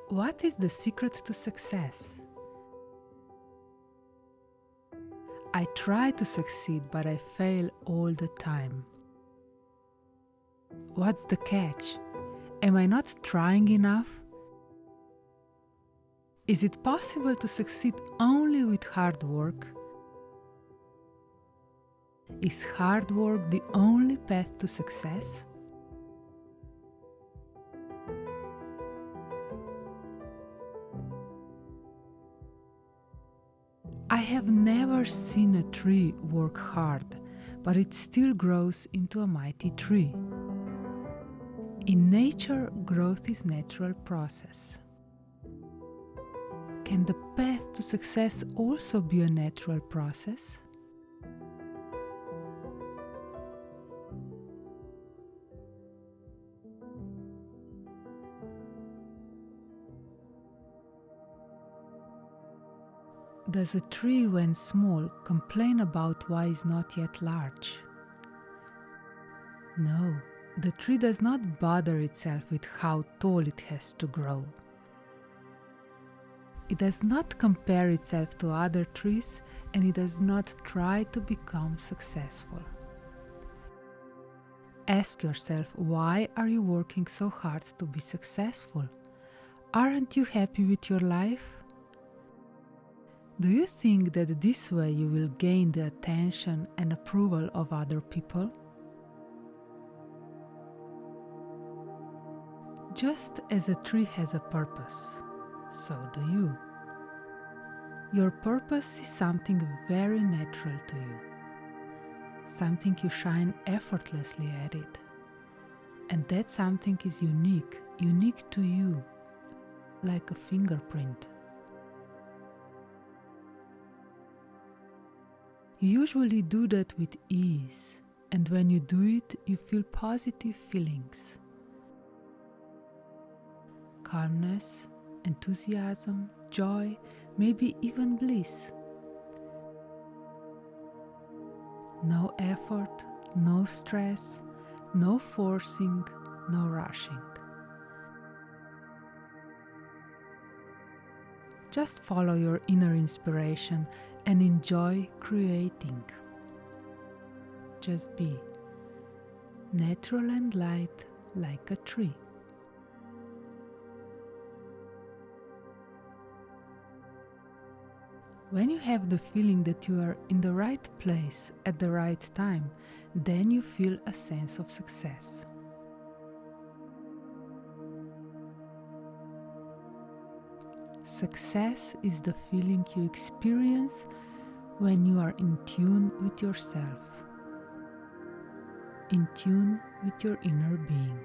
What is the secret to success? I try to succeed, but I fail all the time. What's the catch? Am I not trying enough? Is it possible to succeed only with hard work? Is hard work the only path to success? I have never seen a tree work hard, but it still grows into a mighty tree. In nature, growth is a natural process. Can the path to success also be a natural process? Does a tree, when small, complain about why it's not yet large? No, the tree does not bother itself with how tall it has to grow. It does not compare itself to other trees, and it does not try to become successful. Ask yourself, why are you working so hard to be successful? Aren't you happy with your life? Do you think that this way you will gain the attention and approval of other people? Just as a tree has a purpose, so do you. Your purpose is something very natural to you, something you shine effortlessly at it. And that something is unique to you, like a fingerprint. You usually do that with ease, and when you do it, you feel positive feelings. Calmness, enthusiasm, joy, maybe even bliss. No effort, no stress, no forcing, no rushing. Just follow your inner inspiration and enjoy creating. Just be natural and light like a tree. When you have the feeling that you are in the right place at the right time, then you feel a sense of success. Success is the feeling you experience when you are in tune with yourself, in tune with your inner being.